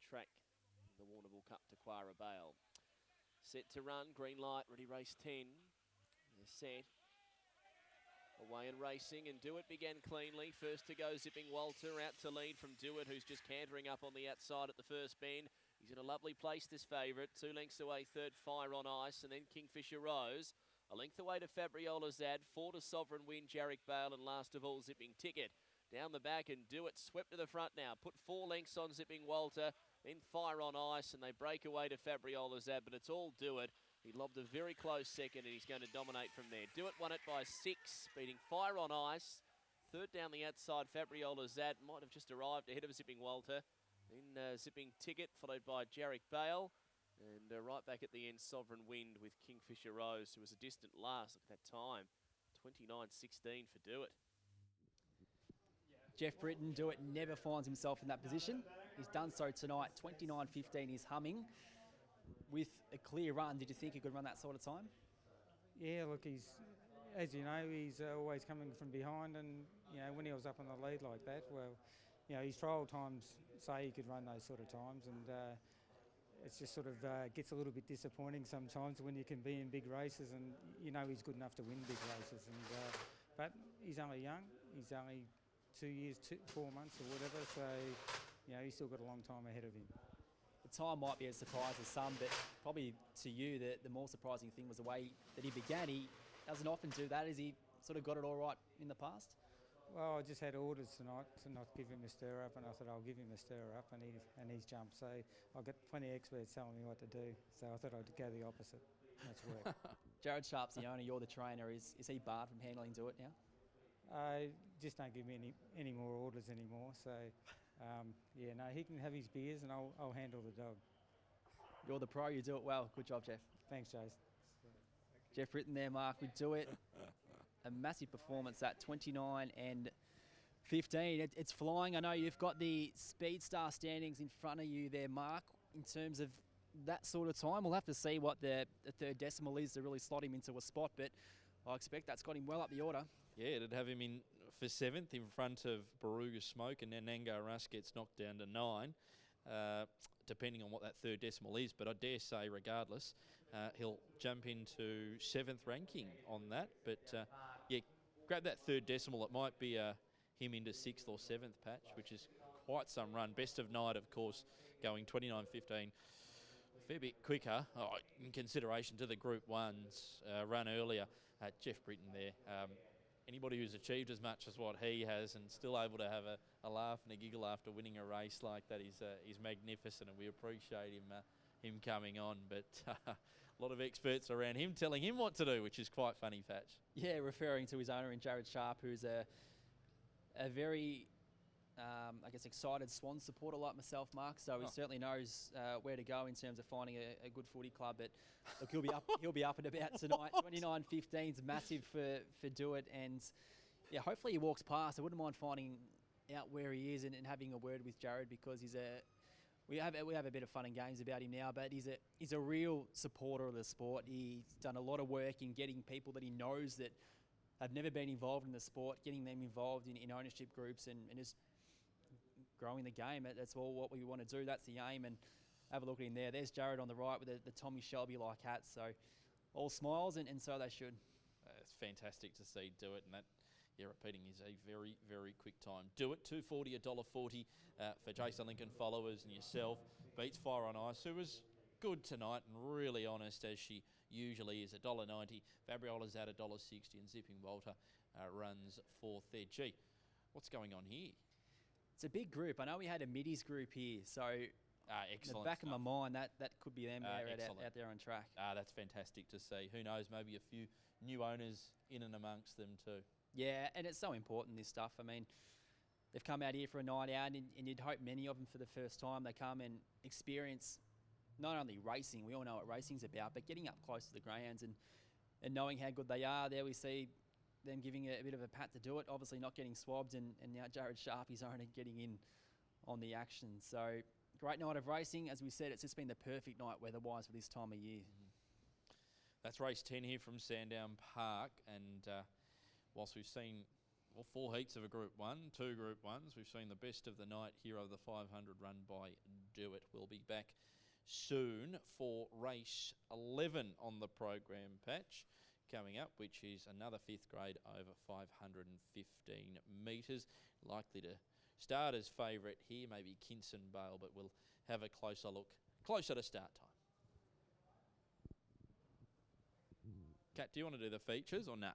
track in the Warrnambool Cup to Quara Bale. Set to run, green light, ready race 10. They're set. Away and racing, and Do It began cleanly. First to go, Zipping Walter, out to lead from Do It, who's just cantering up on the outside at the first bend. He's in a lovely place, this favourite. 2 lengths away, third, Fire on Ice, and then Kingfisher Rose. A length away to Fabriola Zad, 4 to Sovereign Wind, Jarek Bale, and last of all, Zipping Ticket. Down the back, and Do It swept to the front now. Put 4 lengths on Zipping Walter, then Fire on Ice, and they break away to Fabriola Zad, but it's all Do It. He lobbed a very close second, and he's going to dominate from there. Do It won it by 6, beating Fire on Ice. Third down the outside, Fabriola Zad might have just arrived ahead of Zipping Walter. Then Zipping Ticket, followed by Jarek Bale. And right back at the end, Sovereign Wind with Kingfisher Rose, who was a distant last. Look at that time, 29.16 for Do It. Jeff Britton, Do It, never finds himself in that position. He's done so tonight. 29.15 is humming. With a clear run, did you think he could run that sort of time? Yeah, look, he's, as you know, he's always coming from behind, and you know, when he was up on the lead like that, well, you know, his trial times say he could run those sort of times, and it's just sort of gets a little bit disappointing sometimes when you can be in big races, and you know he's good enough to win big races, and but he's only young, he's only 2 years, 4 months or whatever, so you know he's still got a long time ahead of him. The time might be a surprise to some, but probably to you, the more surprising thing was the way that he began. He doesn't often do that. Has he sort of got it all right in the past? Well, I just had orders tonight to not give him a stir up, and I thought I'll give him a stir up, and he's jumped. So I've got plenty of experts telling me what to do. So I thought I'd go the opposite. That's work. Jared Sharp's the owner. You're the trainer. Is he barred from handling Do It now? Just don't give me any more orders anymore. So yeah, no, he can have his beers, and I'll handle the dog. You're the pro. You do it well. Good job, Jeff. Thanks, Jason. Jeff Britton there, Mark. We Do It. A massive performance at 29 and 15. It's flying. I know you've got the Speed Star standings in front of you there, Mark. In terms of that sort of time, we'll have to see what the third decimal is to really slot him into a spot, but I expect that's got him well up the order. Yeah, it'd have him in for 7th in front of Baruga Smoke, and then Nangar Russ gets knocked down to 9, depending on what that third decimal is. But I dare say, regardless, he'll jump into 7th ranking on that. But yeah, grab that third decimal. It might be him into 6th or 7th patch, which is quite some run. Best of night, of course, going 29.15. A fair bit quicker in consideration to the Group 1's run earlier. Jeff Britton there. Anybody who's achieved as much as what he has and still able to have a laugh and a giggle after winning a race like that is magnificent, and we appreciate him coming on. But a lot of experts around him telling him what to do, which is quite funny, Patch. Yeah, referring to his owner in Jared Sharp, who's a very I guess excited Swans supporter like myself, Mark. So he certainly knows where to go in terms of finding a good footy club. But look, he'll be up and about tonight. 29.15 is massive for Do It, and yeah, hopefully he walks past. I wouldn't mind finding out where he is and having a word with Jared, because we have a bit of fun and games about him now, but he's a real supporter of the sport. He's done a lot of work in getting people that he knows that have never been involved in the sport, getting them involved in ownership groups and just growing the game. That's all what we want to do. That's the aim. And have a look at him there. There's Jared on the right with the Tommy Shelby-like hat. So all smiles, and so they should. It's fantastic to see Do It, and that, yeah, repeating, is a very, very quick time. Do It, $2.40, $1.40 for Jason Lincoln followers and yourself. Beats Fire on Ice, who was good tonight and really honest, as she usually is, $1.90. Fabriola's at $1.60, and Zipping Walter runs 4th there. Gee, what's going on here? It's a big group. I know we had a middies group here, so excellent. in the back stuff. of my mind, that could be them out there on track. That's fantastic to see. Who knows, maybe a few new owners in and amongst them too. Yeah, and it's so important, this stuff. I mean, they've come out here for a night out, and you'd hope many of them for the first time, they come and experience not only racing, we all know what racing's about, but getting up close to the greyhounds and knowing how good they are. There we see them giving a bit of a pat to Do It, obviously not getting swabbed, and now Jared Sharp, his owner, getting in on the action. So great night of racing. As we said, it's just been the perfect night weather-wise for this time of year. That's race 10 here from Sandown Park, and whilst we've seen 4 heats of a Group 1, 2 Group 1s, we've seen the best of the night here over the 500 run by do it. We'll be back soon for race 11 on the program patch coming up, which is another 5th grade over 515 metres. Likely to start as favourite here, maybe Kinson Bale, but we'll have a closer look closer to start time. Kat, do you want to do the features or nah?